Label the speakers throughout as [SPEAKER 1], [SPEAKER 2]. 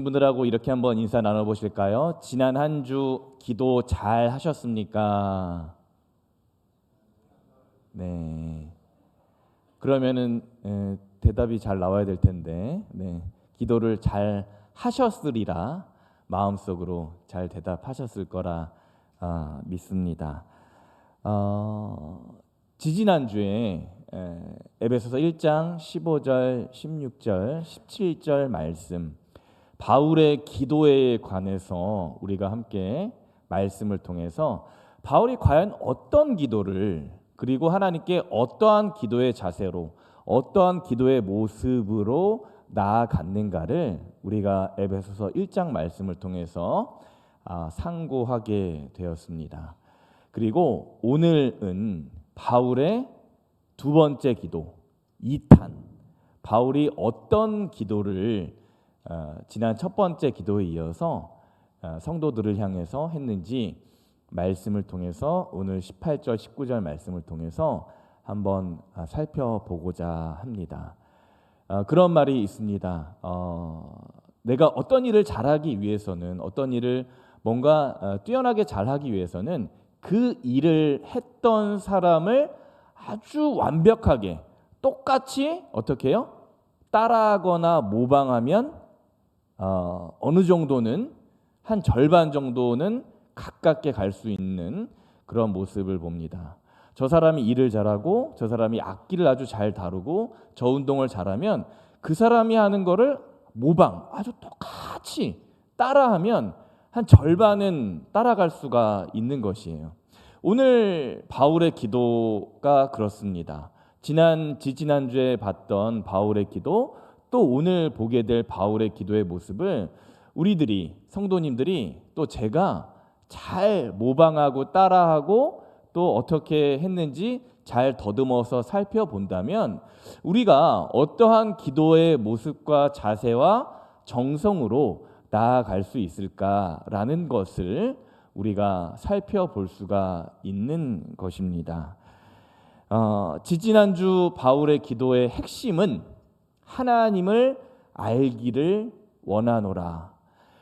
[SPEAKER 1] 분들하고 이렇게 한번 인사 나눠보실까요? 지난 한 주 기도 잘 하셨습니까? 네. 그러면은 대답이 잘 나와야 될 텐데, 네. 기도를 잘 하셨으리라 마음속으로 잘 대답하셨을 거라 믿습니다. 어, 지지난주에 에베소서 1장 15절, 16절, 17절 말씀 바울의 기도에 관해서 우리가 함께 말씀을 통해서 바울이 과연 어떤 기도를 그리고 하나님께 어떠한 기도의 자세로 어떠한 기도의 모습으로 나아갔는가를 우리가 에베소서 1장 말씀을 통해서 상고하게 되었습니다. 그리고 오늘은 바울의 두 번째 기도 2탄 바울이 어떤 기도를 지난 첫 번째 기도에 이어서 성도들을 향해서 했는지 말씀을 통해서 오늘 18절 19절 말씀을 통해서 한번 살펴보고자 합니다. 그런 말이 있습니다. 내가 어떤 일을 잘하기 위해서는 어떤 일을 뭔가 뛰어나게 잘하기 위해서는 그 일을 했던 사람을 아주 완벽하게 똑같이 어떻게 해요? 따라하거나 모방하면 어느 정도는 한 절반 정도는 가깝게 갈 수 있는 그런 모습을 봅니다. 저 사람이 일을 잘하고 저 사람이 악기를 아주 잘 다루고 저 운동을 잘하면 그 사람이 하는 거를 모방 아주 똑같이 따라하면 한 절반은 따라갈 수가 있는 것이에요. 오늘 바울의 기도가 그렇습니다. 지지난주에 봤던 바울의 기도 또 오늘 보게 될 바울의 기도의 모습을 우리들이 성도님들이 또 제가 잘 모방하고 따라하고 또 어떻게 했는지 잘 더듬어서 살펴본다면 우리가 어떠한 기도의 모습과 자세와 정성으로 나아갈 수 있을까라는 것을 우리가 살펴볼 수가 있는 것입니다. 지지난주 바울의 기도의 핵심은 하나님을 알기를 원하노라.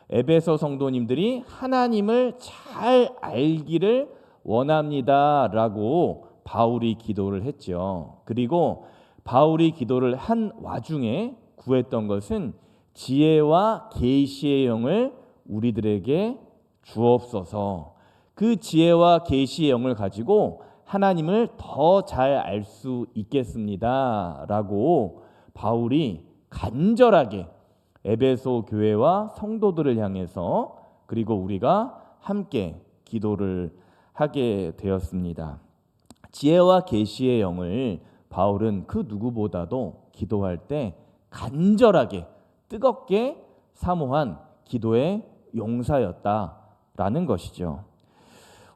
[SPEAKER 1] 에베소 성도님들이 하나님을 잘 알기를 원합니다라고 바울이 기도를 했죠. 그리고 바울이 기도를 한 와중에 구했던 것은 지혜와 계시의 영을 우리들에게 주옵소서. 그 지혜와 계시의 영을 가지고 하나님을 더 잘 알 수 있겠습니다라고 바울이 간절하게 에베소 교회와 성도들을 향해서 그리고 우리가 함께 기도를 하게 되었습니다. 지혜와 계시의 영을 바울은 그 누구보다도 기도할 때 간절하게 뜨겁게 사모한 기도의 용사였다라는 것이죠.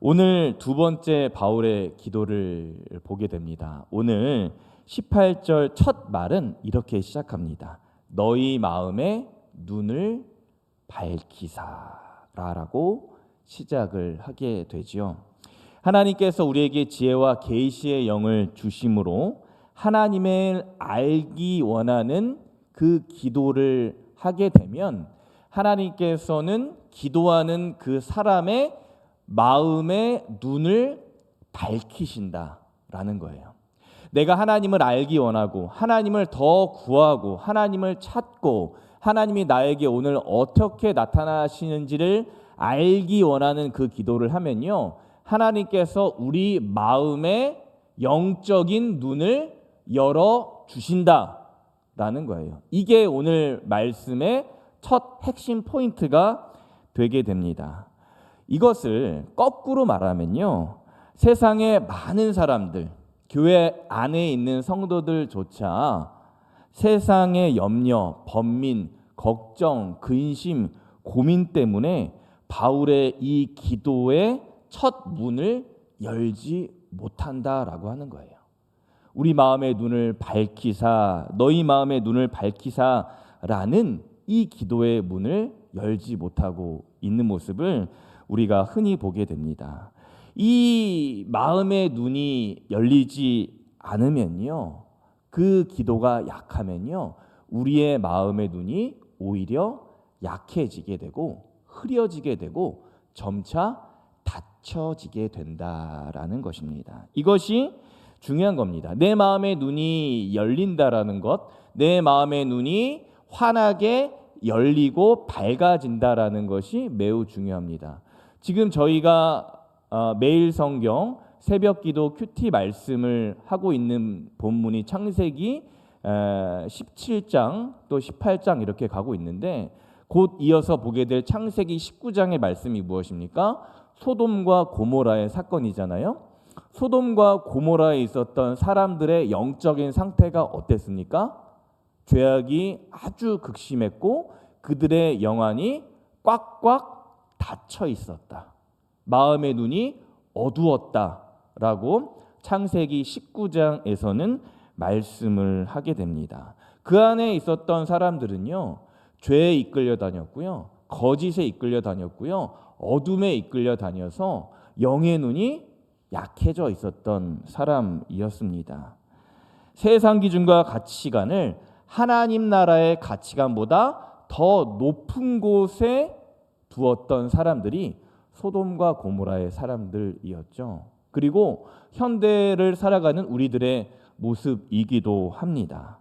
[SPEAKER 1] 오늘 두 번째 바울의 기도를 보게 됩니다. 오늘 18절 첫 말은 이렇게 시작합니다. 너희 마음의 눈을 밝히사라고 시작을 하게 되지요. 하나님께서 우리에게 지혜와 계시의 영을 주심으로 하나님을 알기 원하는 그 기도를 하게 되면 하나님께서는 기도하는 그 사람의 마음의 눈을 밝히신다라는 거예요. 내가 하나님을 알기 원하고 하나님을 더 구하고 하나님을 찾고 하나님이 나에게 오늘 어떻게 나타나시는지를 알기 원하는 그 기도를 하면요, 하나님께서 우리 마음의 영적인 눈을 열어 주신다라는 거예요. 이게 오늘 말씀의 첫 핵심 포인트가 되게 됩니다. 이것을 거꾸로 말하면요, 세상의 많은 사람들, 교회 안에 있는 성도들조차 세상의 염려, 번민, 걱정, 근심, 고민 때문에 바울의 이 기도의 첫 문을 열지 못한다라고 하는 거예요. 우리 마음의 눈을 밝히사, 너희 마음의 눈을 밝히사라는 이 기도의 문을 열지 못하고 있는 모습을 우리가 흔히 보게 됩니다. 이 마음의 눈이 열리지 않으면요, 그 기도가 약하면요, 우리의 마음의 눈이 오히려 약해지게 되고 흐려지게 되고 점차 닫혀지게 된다라는 것입니다. 이것이 중요한 겁니다. 내 마음의 눈이 열린다라는 것, 내 마음의 눈이 환하게 열리고 밝아진다라는 것이 매우 중요합니다. 지금 저희가 매일 성경 새벽기도 큐티 말씀을 하고 있는 본문이 창세기 17장 또 18장 이렇게 가고 있는데, 곧 이어서 보게 될 창세기 19장의 말씀이 무엇입니까? 소돔과 고모라의 사건이잖아요. 소돔과 고모라에 있었던 사람들의 영적인 상태가 어땠습니까? 죄악이 아주 극심했고 그들의 영안이 꽉꽉 닫혀 있었다. 마음의 눈이 어두웠다라고 창세기 19장에서는 말씀을 하게 됩니다. 그 안에 있었던 사람들은요, 죄에 이끌려 다녔고요, 거짓에 이끌려 다녔고요, 어둠에 이끌려 다녀서 영의 눈이 약해져 있었던 사람이었습니다. 세상 기준과 가치관을 하나님 나라의 가치관보다 더 높은 곳에 두었던 사람들이 소돔과 고모라의 사람들이었죠. 그리고 현대를 살아가는 우리들의 모습이기도 합니다.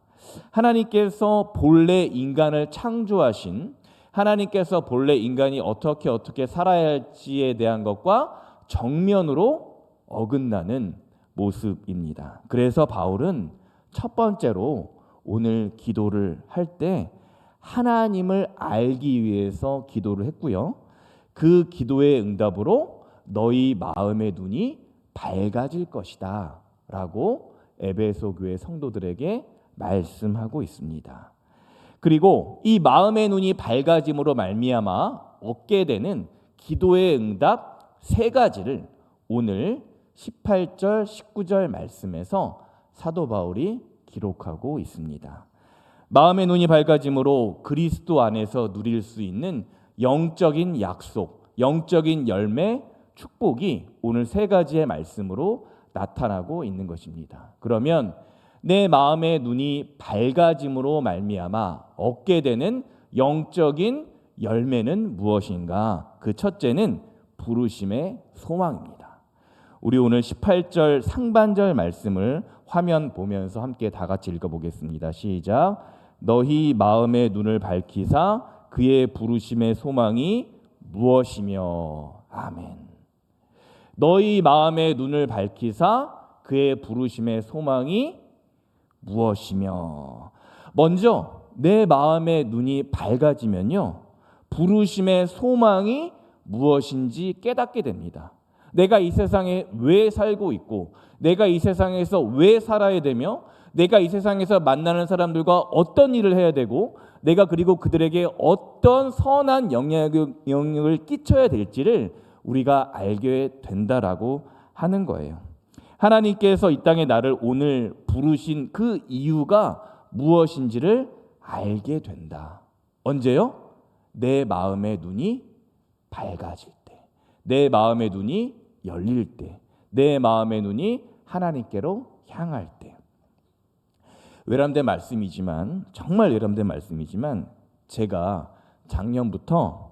[SPEAKER 1] 하나님께서 본래 인간을 창조하신, 하나님께서 본래 인간이 어떻게 살아야 할지에 대한 것과 정면으로 어긋나는 모습입니다. 그래서 바울은 첫 번째로 오늘 기도를 할 때 하나님을 알기 위해서 기도를 했고요, 그 기도의 응답으로 너희 마음의 눈이 밝아질 것이다 라고 에베소 교회 성도들에게 말씀하고 있습니다. 그리고 이 마음의 눈이 밝아짐으로 말미암아 얻게 되는 기도의 응답 세 가지를 오늘 18절 19절 말씀에서 사도 바울이 기록하고 있습니다. 마음의 눈이 밝아짐으로 그리스도 안에서 누릴 수 있는 영적인 약속, 영적인 열매, 축복이 오늘 세 가지의 말씀으로 나타나고 있는 것입니다. 그러면 내 마음의 눈이 밝아짐으로 말미암아 얻게 되는 영적인 열매는 무엇인가? 그 첫째는 부르심의 소망입니다. 우리 오늘 18절 상반절 말씀을 화면 보면서 함께 다 같이 읽어보겠습니다. 시작. 너희 마음의 눈을 밝히사 그의 부르심의 소망이 무엇이며. 아멘. 너희 마음의 눈을 밝히사 그의 부르심의 소망이 무엇이며. 먼저 내 마음의 눈이 밝아지면요, 부르심의 소망이 무엇인지 깨닫게 됩니다. 내가 이 세상에 왜 살고 있고, 내가 이 세상에서 왜 살아야 되며, 내가 이 세상에서 만나는 사람들과 어떤 일을 해야 되고, 내가 그리고 그들에게 어떤 선한 영향을 끼쳐야 될지를 우리가 알게 된다라고 하는 거예요. 하나님께서 이 땅에 나를 오늘 부르신 그 이유가 무엇인지를 알게 된다. 언제요? 내 마음의 눈이 밝아질 때, 내 마음의 눈이 열릴 때, 내 마음의 눈이 하나님께로 향할 때. 외람된 말씀이지만, 정말 외람된 말씀이지만, 제가 작년부터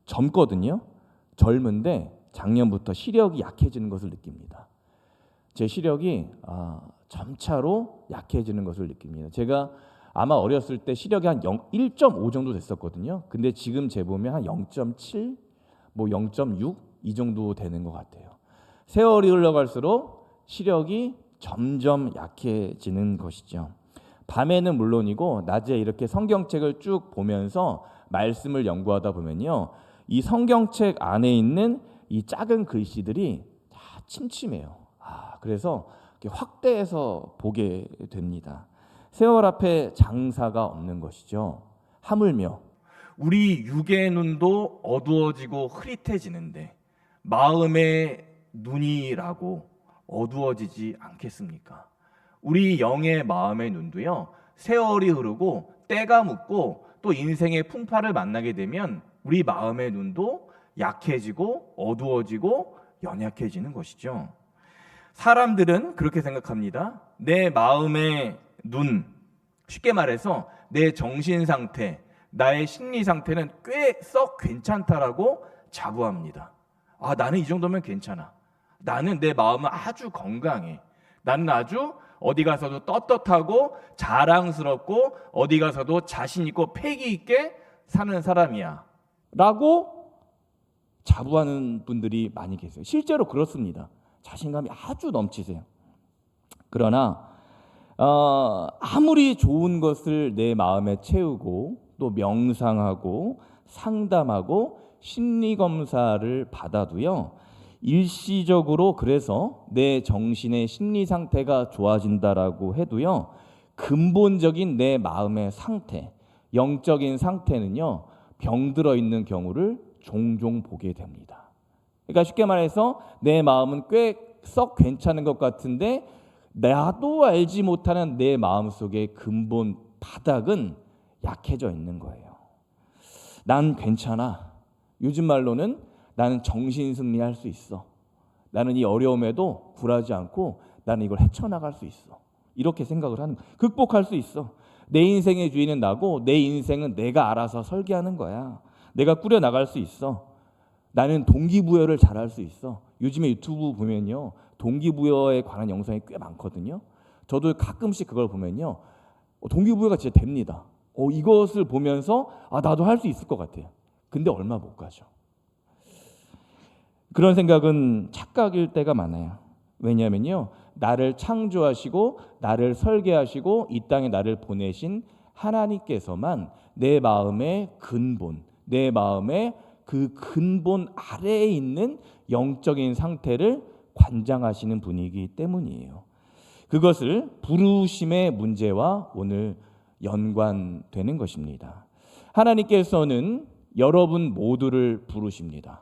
[SPEAKER 1] 젊거든요. 젊은데 작년부터 시력이 약해지는 것을 느낍니다. 제 시력이 점차로 약해지는 것을 느낍니다. 제가 아마 어렸을 때 시력이 한 1.5 정도 됐었거든요. 근데 지금 재보면 한 0.7, 뭐 0.6 이 정도 되는 것 같아요. 세월이 흘러갈수록 시력이 점점 약해지는 것이죠. 밤에는 물론이고 낮에 이렇게 성경책을 쭉 보면서 말씀을 연구하다 보면요, 이 성경책 안에 있는 이 작은 글씨들이 다 침침해요. 그래서 확대해서 보게 됩니다. 세월 앞에 장사가 없는 것이죠. 하물며 우리 육의 눈도 어두워지고 흐릿해지는데 마음의 눈이라고 어두워지지 않겠습니까? 우리 영의 마음의 눈도요, 세월이 흐르고 때가 묻고 또 인생의 풍파를 만나게 되면 우리 마음의 눈도 약해지고 어두워지고 연약해지는 것이죠. 사람들은 그렇게 생각합니다. 내 마음의 눈, 쉽게 말해서 내 정신 상태, 나의 심리 상태는 꽤 썩 괜찮다라고 자부합니다. 아, 나는 이 정도면 괜찮아. 나는 내 마음은 아주 건강해. 나는 아주 어디 가서도 떳떳하고 자랑스럽고 어디 가서도 자신 있고 패기 있게 사는 사람이야 라고 자부하는 분들이 많이 계세요. 실제로 그렇습니다. 자신감이 아주 넘치세요. 그러나 아무리 좋은 것을 내 마음에 채우고 또 명상하고 상담하고 심리검사를 받아도요, 일시적으로 그래서 내 정신의 심리 상태가 좋아진다라고 해도요, 근본적인 내 마음의 상태, 영적인 상태는요, 병들어 있는 경우를 종종 보게 됩니다. 그러니까 쉽게 말해서 내 마음은 꽤 썩 괜찮은 것 같은데 나도 알지 못하는 내 마음속의 근본 바닥은 약해져 있는 거예요. 난 괜찮아. 요즘 말로는 나는 정신승리할 수 있어. 나는 이 어려움에도 굴하지 않고 나는 이걸 헤쳐나갈 수 있어. 이렇게 생각을 하는 거야. 극복할 수 있어. 내 인생의 주인은 나고 내 인생은 내가 알아서 설계하는 거야. 내가 꾸려나갈 수 있어. 나는 동기부여를 잘할 수 있어. 요즘에 유튜브 보면요, 동기부여에 관한 영상이 꽤 많거든요. 저도 가끔씩 그걸 보면요, 동기부여가 진짜 됩니다. 이것을 보면서 나도 할 수 있을 것 같아요. 근데 얼마 못 가죠. 그런 생각은 착각일 때가 많아요. 왜냐하면요, 나를 창조하시고 나를 설계하시고 이 땅에 나를 보내신 하나님께서만 내 마음의 근본, 내 마음의 그 근본 아래에 있는 영적인 상태를 관장하시는 분이기 때문이에요. 그것을 부르심의 문제와 오늘 연관되는 것입니다. 하나님께서는 여러분 모두를 부르십니다.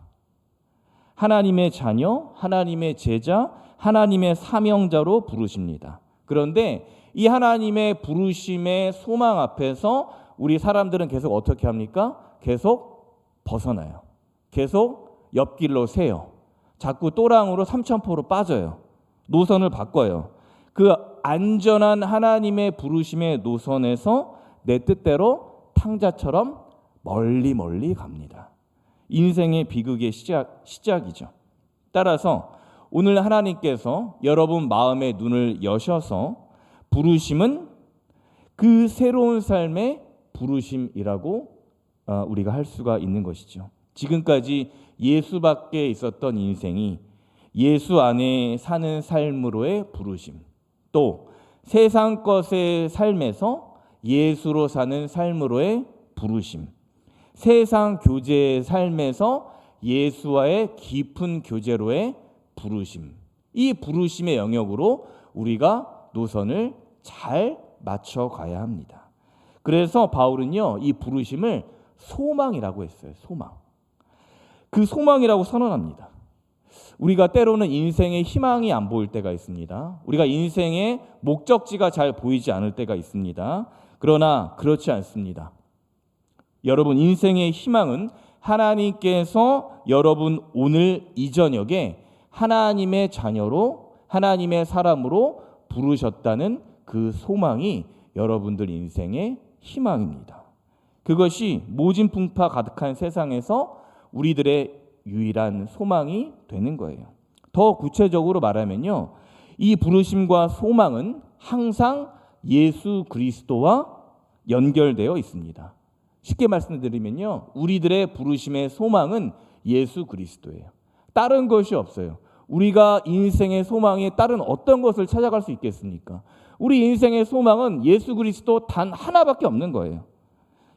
[SPEAKER 1] 하나님의 자녀, 하나님의 제자, 하나님의 사명자로 부르십니다. 그런데 이 하나님의 부르심의 소망 앞에서 우리 사람들은 계속 어떻게 합니까? 계속 벗어나요. 계속 옆길로 새요. 자꾸 또랑으로 삼천포로 빠져요. 노선을 바꿔요. 그 안전한 하나님의 부르심의 노선에서 내 뜻대로 탕자처럼 멀리 갑니다. 인생의 비극의 시작이죠. 따라서 오늘 하나님께서 여러분 마음의 눈을 여셔서 부르심은 그 새로운 삶의 부르심이라고 우리가 할 수가 있는 것이죠. 지금까지 예수 밖에 있었던 인생이 예수 안에 사는 삶으로의 부르심, 또 세상 것의 삶에서 예수로 사는 삶으로의 부르심, 세상 교제의 삶에서 예수와의 깊은 교제로의 부르심, 이 부르심의 영역으로 우리가 노선을 잘 맞춰가야 합니다. 그래서 바울은요, 이 부르심을 소망이라고 했어요. 소망. 그 소망이라고 선언합니다. 우리가 때로는 인생의 희망이 안 보일 때가 있습니다. 우리가 인생의 목적지가 잘 보이지 않을 때가 있습니다. 그러나 그렇지 않습니다. 여러분, 인생의 희망은 하나님께서 여러분 오늘 이 저녁에 하나님의 자녀로, 하나님의 사람으로 부르셨다는 그 소망이 여러분들 인생의 희망입니다. 그것이 모진풍파 가득한 세상에서 우리들의 유일한 소망이 되는 거예요. 더 구체적으로 말하면요, 이 부르심과 소망은 항상 예수 그리스도와 연결되어 있습니다. 쉽게 말씀드리면요, 우리들의 부르심의 소망은 예수 그리스도예요. 다른 것이 없어요. 우리가 인생의 소망에 다른 어떤 것을 찾아갈 수 있겠습니까? 우리 인생의 소망은 예수 그리스도 단 하나밖에 없는 거예요.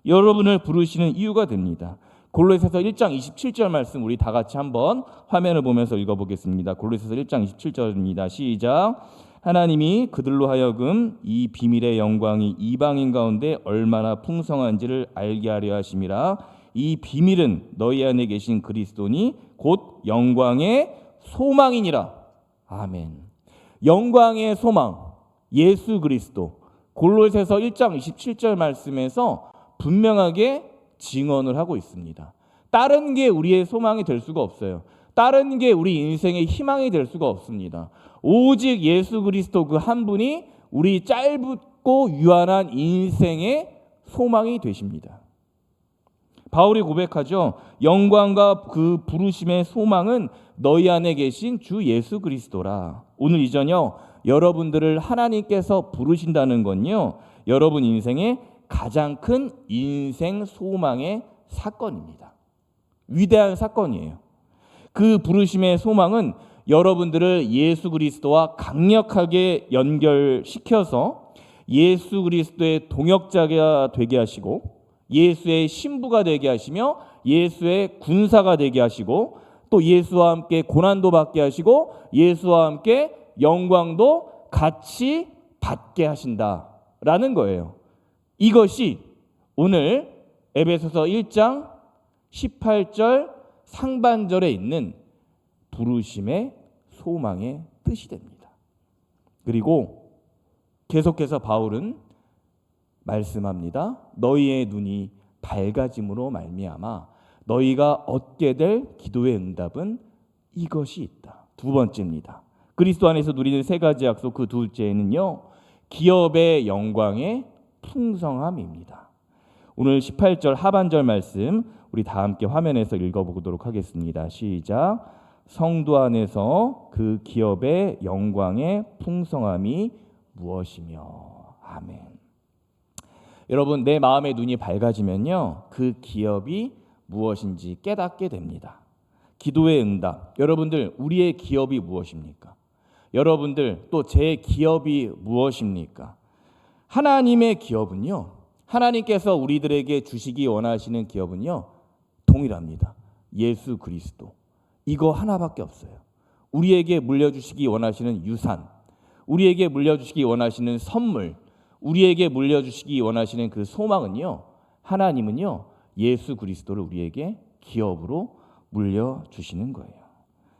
[SPEAKER 1] 여러분을 부르시는 이유가 됩니다. 골로새서 1장 27절 말씀 우리 다 같이 한번 화면을 보면서 읽어보겠습니다. 골로새서 1장 27절입니다. 시작. 하나님이 그들로 하여금 이 비밀의 영광이 이방인 가운데 얼마나 풍성한지를 알게 하려 하심이라. 이 비밀은 너희 안에 계신 그리스도니 곧 영광의 소망이니라. 아멘. 영광의 소망, 예수 그리스도. 골로새서 1장 27절 말씀에서 분명하게 증언을 하고 있습니다. 다른 게 우리의 소망이 될 수가 없어요. 다른 게 우리 인생의 희망이 될 수가 없습니다. 오직 예수 그리스도 그 한 분이 우리 짧고 유한한 인생의 소망이 되십니다. 바울이 고백하죠. 영광과 그 부르심의 소망은 너희 안에 계신 주 예수 그리스도라. 오늘 이 저녁 여러분들을 하나님께서 부르신다는 건요, 여러분 인생의 가장 큰 인생 소망의 사건입니다. 위대한 사건이에요. 그 부르심의 소망은 여러분들을 예수 그리스도와 강력하게 연결시켜서 예수 그리스도의 동역자가 되게 하시고, 예수의 신부가 되게 하시며, 예수의 군사가 되게 하시고, 또 예수와 함께 고난도 받게 하시고, 예수와 함께 영광도 같이 받게 하신다라는 거예요. 이것이 오늘 에베소서 1장 18절 상반절에 있는 부르심의 소망의 뜻이 됩니다. 그리고 계속해서 바울은 말씀합니다. 너희의 눈이 밝아짐으로 말미암아 너희가 얻게 될 기도의 응답은 이것이 있다. 두 번째입니다. 그리스도 안에서 누리는 세 가지 약속, 그 둘째는요, 기업의 영광의 풍성함입니다. 오늘 18절 하반절 말씀 우리 다 함께 화면에서 읽어보도록 하겠습니다. 시작. 성도 안에서 그 기업의 영광의 풍성함이 무엇이며. 아멘. 여러분, 내 마음의 눈이 밝아지면요, 그 기업이 무엇인지 깨닫게 됩니다. 기도의 응답. 여러분들, 우리의 기업이 무엇입니까? 여러분들, 또 제 기업이 무엇입니까? 하나님의 기업은요, 하나님께서 우리들에게 주시기 원하시는 기업은요, 동일합니다. 예수 그리스도. 이거 하나밖에 없어요. 우리에게 물려주시기 원하시는 유산, 우리에게 물려주시기 원하시는 선물, 우리에게 물려주시기 원하시는 그 소망은요, 하나님은요, 예수 그리스도를 우리에게 기업으로 물려주시는 거예요.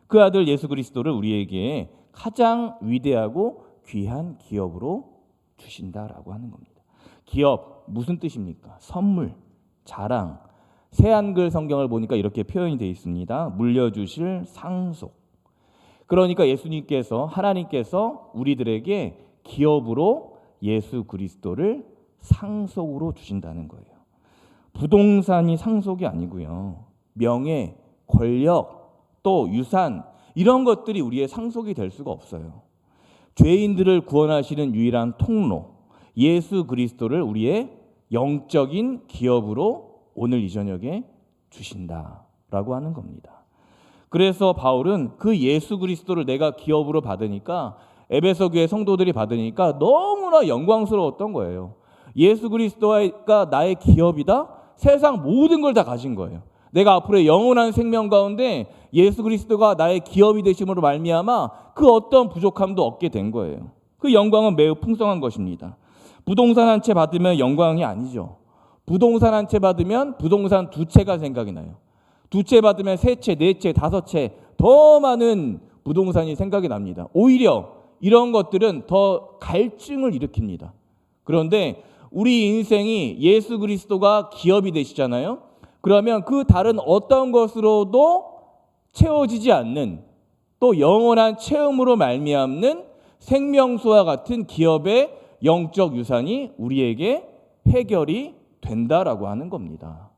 [SPEAKER 1] 그 아들 예수 그리스도를 우리에게 가장 위대하고 귀한 기업으로 주신다라고 하는 겁니다. 기업, 무슨 뜻입니까? 선물, 자랑. 새한글 성경을 보니까 이렇게 표현이 되어 있습니다. 물려주실 상속. 그러니까 예수님께서, 하나님께서 우리들에게 기업으로 예수 그리스도를 상속으로 주신다는 거예요. 부동산이 상속이 아니고요, 명예, 권력, 또 유산, 이런 것들이 우리의 상속이 될 수가 없어요. 죄인들을 구원하시는 유일한 통로, 예수 그리스도를 우리의 영적인 기업으로 오늘 이 저녁에 주신다라고 하는 겁니다. 그래서 바울은 그 예수 그리스도를 내가 기업으로 받으니까, 에베소 교회 성도들이 받으니까 너무나 영광스러웠던 거예요. 예수 그리스도가 나의 기업이다? 세상 모든 걸 다 가진 거예요. 내가 앞으로 영원한 생명 가운데 예수 그리스도가 나의 기업이 되심으로 말미암아 그 어떤 부족함도 얻게 된 거예요. 그 영광은 매우 풍성한 것입니다. 부동산 한 채 받으면 영광이 아니죠. 부동산 한 채 받으면 부동산 두 채가 생각이 나요. 두 채 받으면 세 채, 네 채, 다섯 채, 더 많은 부동산이 생각이 납니다. 오히려 이런 것들은 더 갈증을 일으킵니다. 그런데 우리 인생이 예수 그리스도가 기업이 되시잖아요. 그러면 그 다른 어떤 것으로도 채워지지 않는, 또 영원한 체험으로 말미암는 생명수와 같은 기업의 영적 유산이 우리에게 해결이 된다라고 하는 겁니다.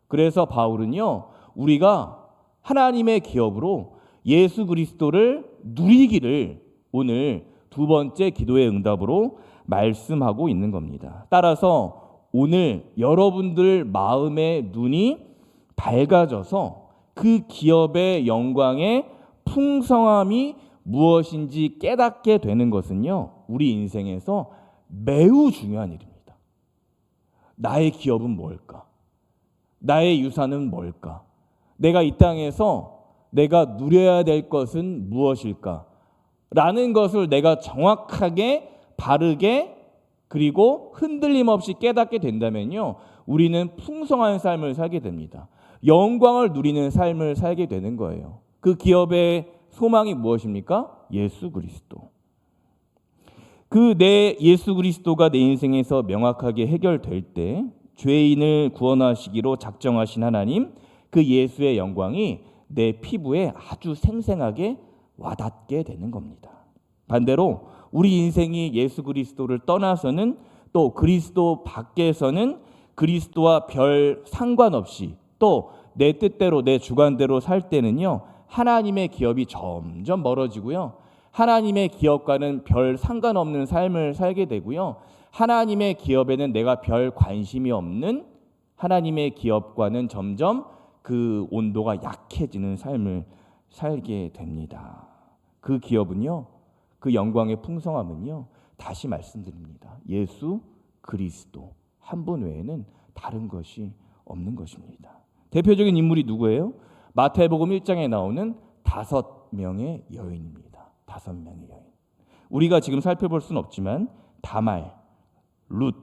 [SPEAKER 1] 그래서 바울은요, 우리가 하나님의 기업으로 예수 그리스도를 누리기를 오늘 두 번째 기도의 응답으로 말씀하고 있는 겁니다. 따라서 오늘 여러분들 마음의 눈이 밝아져서 그 기업의 영광의 풍성함이 무엇인지 깨닫게 되는 것은요, 우리 인생에서 매우 중요한 일입니다. 나의 기업은 뭘까? 나의 유산은 뭘까? 내가 이 땅에서 내가 누려야 될 것은 무엇일까? 라는 것을 내가 정확하게, 바르게, 그리고 흔들림 없이 깨닫게 된다면요, 우리는 풍성한 삶을 살게 됩니다. 영광을 누리는 삶을 살게 되는 거예요. 그 기업의 소망이 무엇입니까? 예수 그리스도. 그 내 예수 그리스도가 내 인생에서 명확하게 해결될 때 죄인을 구원하시기로 작정하신 하나님, 그 예수의 영광이 내 피부에 아주 생생하게 와닿게 되는 겁니다. 반대로 우리 인생이 예수 그리스도를 떠나서는, 또 그리스도 밖에서는 그리스도와 별 상관없이 또 내 뜻대로 내 주관대로 살 때는요, 하나님의 기업이 점점 멀어지고요, 하나님의 기업과는 별 상관없는 삶을 살게 되고요, 하나님의 기업에는 내가 별 관심이 없는 하나님의 기업과는 점점 그 온도가 약해지는 삶을 살게 됩니다. 그 기업은요, 그 영광의 풍성함은요, 다시 말씀드립니다, 예수 그리스도 한 분 외에는 다른 것이 없는 것입니다. 대표적인 인물이 누구예요? 마태복음 1장에 나오는 5명의 여인입니다. 5명의 여인. 우리가 지금 살펴볼 수는 없지만 다말, 룻,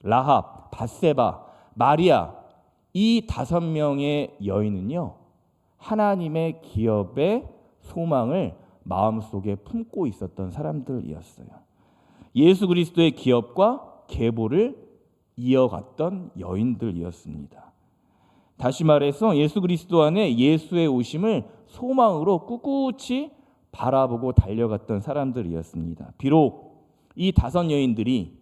[SPEAKER 1] 라합, 밧세바, 마리아, 이 5명의 여인은요, 하나님의 기업의 소망을 마음속에 품고 있었던 사람들이었어요. 예수 그리스도의 기업과 계보를 이어갔던 여인들이었습니다. 다시 말해서 예수 그리스도 안에 예수의 오심을 소망으로 꿋꿋이 바라보고 달려갔던 사람들이었습니다. 비록 이 5 여인들이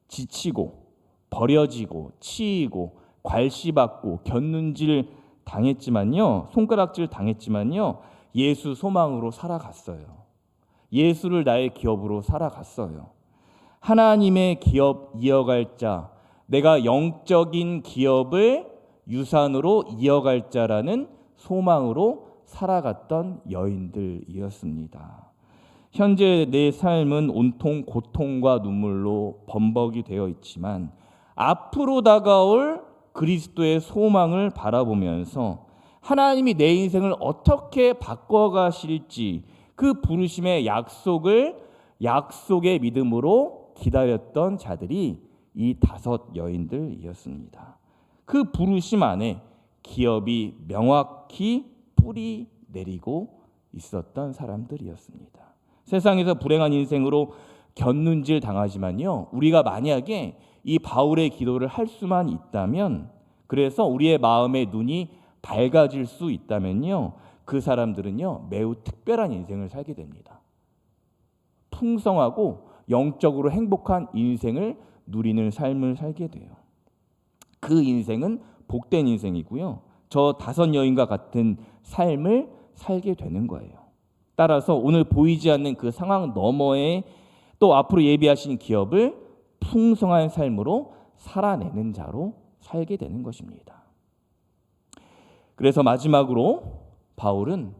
[SPEAKER 1] 지치고 버려지고 치이고 괄시받고 곁눈질 당했지만요, 손가락질 당했지만요, 예수 소망으로 살아갔어요. 예수를 나의 기업으로 살아갔어요. 하나님의 기업 이어갈 자, 내가 영적인 기업을 유산으로 이어갈 자라는 소망으로 살아갔던 여인들이었습니다. 현재 내 삶은 온통 고통과 눈물로 범벅이 되어 있지만 앞으로 다가올 그리스도의 소망을 바라보면서 하나님이 내 인생을 어떻게 바꿔가실지 그 부르심의 약속의 믿음으로 기다렸던 자들이 이 5 여인들이었습니다. 그 부르심 안에 기업이 명확히 뿌리 내리고 있었던 사람들이었습니다. 세상에서 불행한 인생으로 곁눈질 당하지만요, 우리가 만약에 이 바울의 기도를 할 수만 있다면, 그래서 우리의 마음의 눈이 밝아질 수 있다면요, 그 사람들은요, 매우 특별한 인생을 살게 됩니다. 풍성하고 영적으로 행복한 인생을 누리는 삶을 살게 돼요. 그 인생은 복된 인생이고요, 저 5 여인과 같은 삶을 살게 되는 거예요. 따라서 오늘 보이지 않는 그 상황 너머에 또 앞으로 예비하신 기업을 풍성한 삶으로 살아내는 자로 살게 되는 것입니다. 그래서 마지막으로 바울은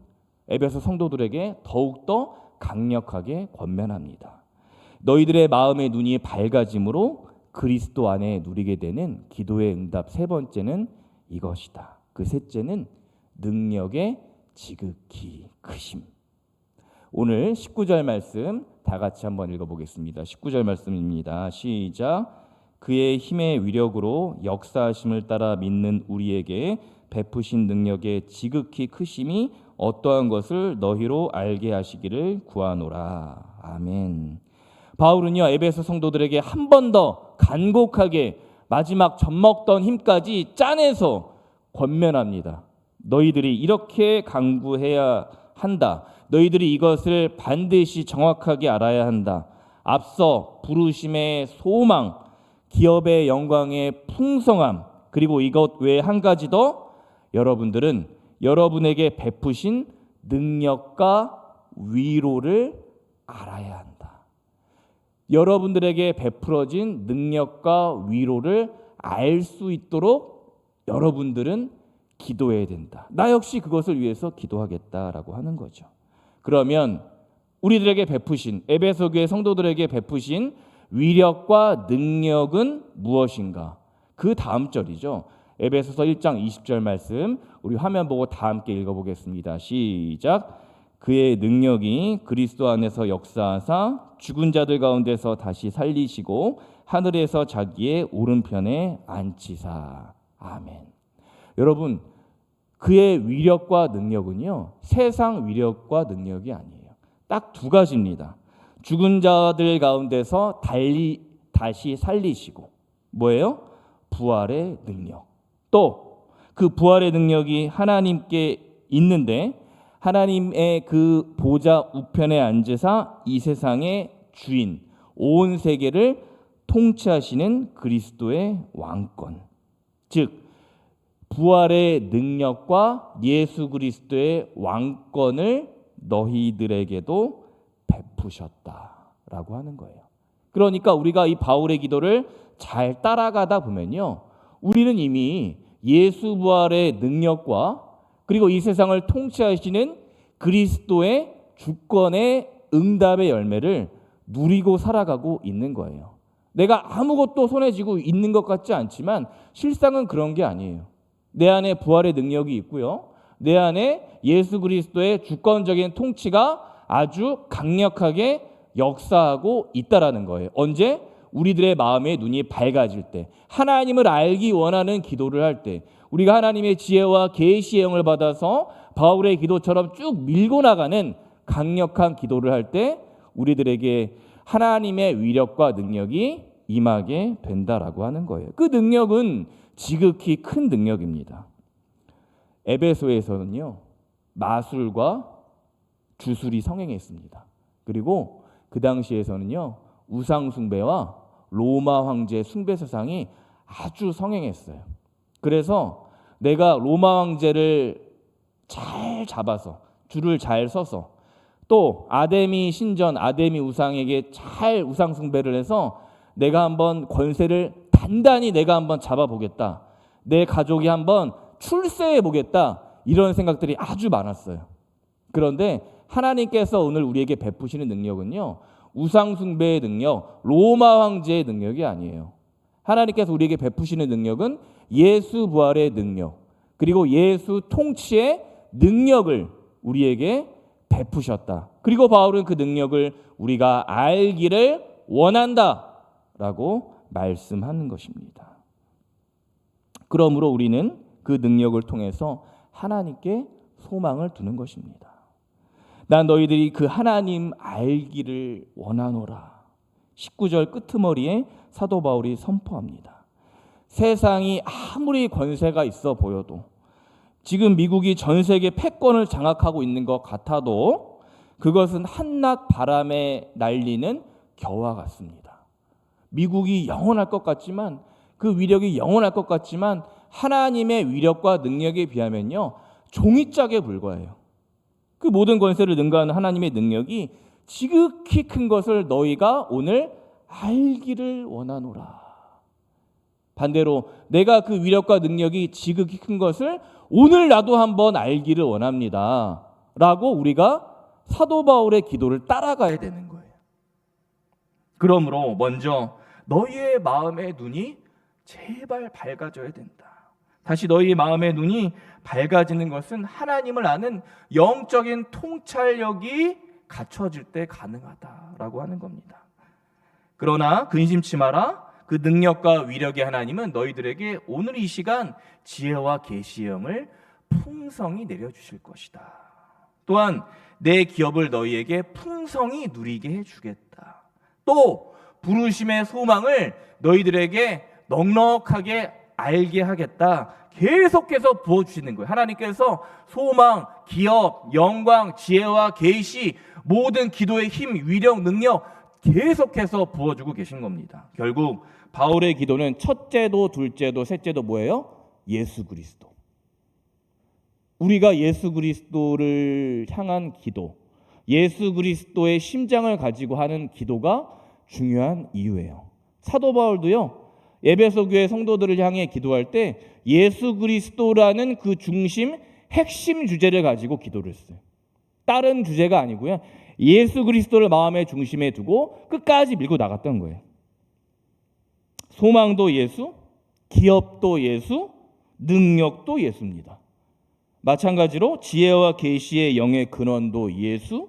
[SPEAKER 1] 에베소 성도들에게 더욱더 강력하게 권면합니다. 너희들의 마음의 눈이 밝아짐으로 그리스도 안에 누리게 되는 기도의 응답 3번째는 이것이다. 그 셋째는 능력의 지극히 크심. 오늘 19절 말씀 다 같이 한번 읽어보겠습니다. 19절 말씀입니다. 시작. 그의 힘의 위력으로 역사하심을 따라 믿는 우리에게 베푸신 능력의 지극히 크심이 어떠한 것을 너희로 알게 하시기를 구하노라. 아멘. 바울은요, 에베소 성도들에게 한 번 더 간곡하게 마지막 젖먹던 힘까지 짜내서 권면합니다. 너희들이 이렇게 강구해야 한다. 너희들이 이것을 반드시 정확하게 알아야 한다. 앞서 부르심의 소망, 기업의 영광의 풍성함, 그리고 이것 외에 한 가지 더, 여러분들은 여러분에게 베푸신 능력과 위로를 알아야 한다. 여러분들에게 베풀어진 능력과 위로를 알 수 있도록 여러분들은 기도해야 된다. 나 역시 그것을 위해서 기도하겠다라고 하는 거죠. 그러면 우리들에게 베푸신, 에베소 교회 성도들에게 베푸신 위력과 능력은 무엇인가? 그 다음 절이죠. 에베소서 1장 20절 말씀 우리 화면 보고 다 함께 읽어보겠습니다. 시작. 그의 능력이 그리스도 안에서 역사하사 죽은 자들 가운데서 다시 살리시고 하늘에서 자기의 오른편에 앉히사. 아멘. 여러분, 그의 위력과 능력은요, 세상 위력과 능력이 아니에요. 딱 2가지입니다. 죽은 자들 가운데서 다시 살리시고, 뭐예요? 부활의 능력. 또 그 부활의 능력이 하나님께 있는데 하나님의 그 보좌 우편에 앉으사 이 세상의 주인, 온 세계를 통치하시는 그리스도의 왕권. 즉 부활의 능력과 예수 그리스도의 왕권을 너희들에게도 베푸셨다라고 하는 거예요. 그러니까 우리가 이 바울의 기도를 잘 따라가다 보면요, 우리는 이미 예수 부활의 능력과 그리고 이 세상을 통치하시는 그리스도의 주권의 응답의 열매를 누리고 살아가고 있는 거예요. 내가 아무것도 손에 쥐고 있는 것 같지 않지만 실상은 그런 게 아니에요. 내 안에 부활의 능력이 있고요, 내 안에 예수 그리스도의 주권적인 통치가 아주 강력하게 역사하고 있다라는 거예요. 언제? 우리들의 마음의 눈이 밝아질 때, 하나님을 알기 원하는 기도를 할 때, 우리가 하나님의 지혜와 계시의 영을 받아서 바울의 기도처럼 쭉 밀고 나가는 강력한 기도를 할 때 우리들에게 하나님의 위력과 능력이 임하게 된다라고 하는 거예요. 그 능력은 지극히 큰 능력입니다. 에베소에서는요, 마술과 주술이 성행했습니다. 그리고 그 당시에서는요, 우상 숭배와 로마 황제 숭배 사상이 아주 성행했어요. 그래서 내가 로마 황제를 잘 잡아서 줄을 잘 서서 또 아데미 신전, 아데미 우상에게 잘 우상 숭배를 해서 내가 한번 권세를 단단히 내가 한번 잡아보겠다, 내 가족이 한번 출세해 보겠다, 이런 생각들이 아주 많았어요. 그런데 하나님께서 오늘 우리에게 베푸시는 능력은요, 우상 숭배의 능력, 로마 황제의 능력이 아니에요. 하나님께서 우리에게 베푸시는 능력은 예수 부활의 능력, 그리고 예수 통치의 능력을 우리에게 베푸셨다. 그리고 바울은 그 능력을 우리가 알기를 원한다라고 말씀하는 것입니다. 그러므로 우리는 그 능력을 통해서 하나님께 소망을 두는 것입니다. 난 너희들이 그 하나님 알기를 원하노라. 19절 끄트머리에 사도 바울이 선포합니다. 세상이 아무리 권세가 있어 보여도, 지금 미국이 전 세계 패권을 장악하고 있는 것 같아도 그것은 한낮 바람에 날리는 겨와 같습니다. 미국이 영원할 것 같지만, 그 위력이 영원할 것 같지만 하나님의 위력과 능력에 비하면요, 종이짝에 불과해요. 그 모든 권세를 능가하는 하나님의 능력이 지극히 큰 것을 너희가 오늘 알기를 원하노라. 반대로 내가 그 위력과 능력이 지극히 큰 것을 오늘 나도 한번 알기를 원합니다 라고 우리가 사도 바울의 기도를 따라가야 되는 거예요. 그러므로 먼저 너희의 마음의 눈이 제발 밝아져야 된다. 다시 너희의 마음의 눈이 밝아지는 것은 하나님을 아는 영적인 통찰력이 갖춰질 때 가능하다라고 하는 겁니다. 그러나 근심치 마라. 그 능력과 위력의 하나님은 너희들에게 오늘 이 시간 지혜와 계시의 영을 풍성히 내려주실 것이다. 또한 내 기업을 너희에게 풍성히 누리게 해주겠다. 또 부르심의 소망을 너희들에게 넉넉하게 알게 하겠다. 계속해서 부어주시는 거예요. 하나님께서 소망, 기업, 영광, 지혜와 계시, 모든 기도의 힘, 위력, 능력 계속해서 부어주고 계신 겁니다. 결국 바울의 기도는 첫째도 둘째도 셋째도 뭐예요? 예수 그리스도. 우리가 예수 그리스도를 향한 기도, 예수 그리스도의 심장을 가지고 하는 기도가 중요한 이유예요. 사도 바울도요, 에베소 교회 성도들을 향해 기도할 때 예수 그리스도라는 그 중심, 핵심 주제를 가지고 기도를 했어요. 다른 주제가 아니고요, 예수 그리스도를 마음의 중심에 두고 끝까지 밀고 나갔던 거예요. 소망도 예수, 기업도 예수, 능력도 예수입니다. 마찬가지로 지혜와 계시의 영의 근원도 예수,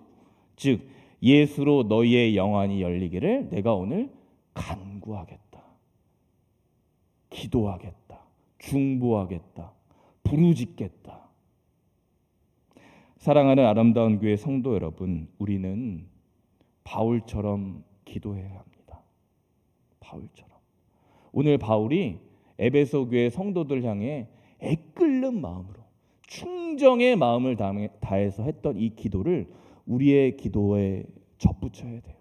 [SPEAKER 1] 즉 예수로 너희의 영안이 열리기를 내가 오늘 간구하겠다, 기도하겠다, 중보하겠다, 부르짖겠다. 사랑하는 아름다운 교회 성도 여러분, 우리는 바울처럼 기도해야 합니다. 바울처럼. 오늘 바울이 에베소 교회 성도들 향해 애끓는 마음으로 충정의 마음을 다해서 했던 이 기도를 우리의 기도에 접붙여야 돼요.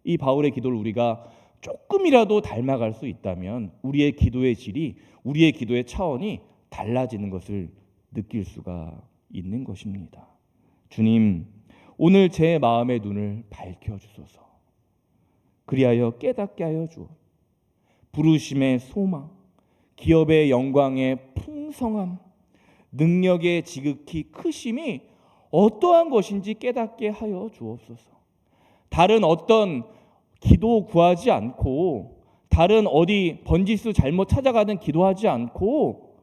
[SPEAKER 1] 이 바울의 기도를 우리가 조금이라도 닮아갈 수 있다면 우리의 기도의 질이, 우리의 기도의 차원이 달라지는 것을 느낄 수가 있는 것입니다. 주님, 오늘 제 마음의 눈을 밝혀주소서. 그리하여 깨닫게 하여 주옵소서. 부르심의 소망, 기업의 영광의 풍성함, 능력의 지극히 크심이 어떠한 것인지 깨닫게 하여 주옵소서. 다른 어떤 기도 구하지 않고, 다른 어디 번지수 잘못 찾아가는 기도하지 않고,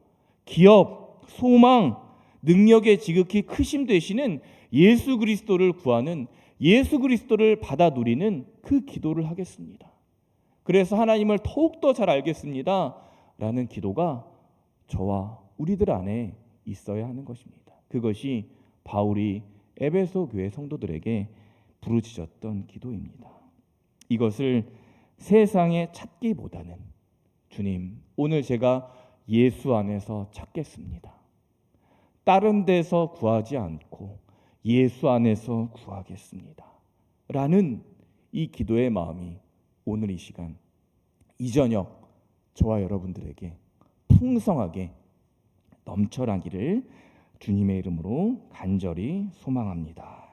[SPEAKER 1] 기업, 소망, 능력의 지극히 크심 되시는 예수 그리스도를 구하는, 예수 그리스도를 받아 누리는 그 기도를 하겠습니다. 그래서 하나님을 더욱더 잘 알겠습니다 라는 기도가 저와 우리들 안에 있어야 하는 것입니다. 그것이 바울이 에베소 교회 성도들에게 부르짖었던 기도입니다. 이것을 세상에 찾기보다는 주님, 오늘 제가 예수 안에서 찾겠습니다. 다른 데서 구하지 않고 예수 안에서 구하겠습니다 라는 이 기도의 마음이 오늘 이 시간, 이 저녁 저와 여러분들에게 풍성하게 넘쳐나기를 주님의 이름으로 간절히 소망합니다.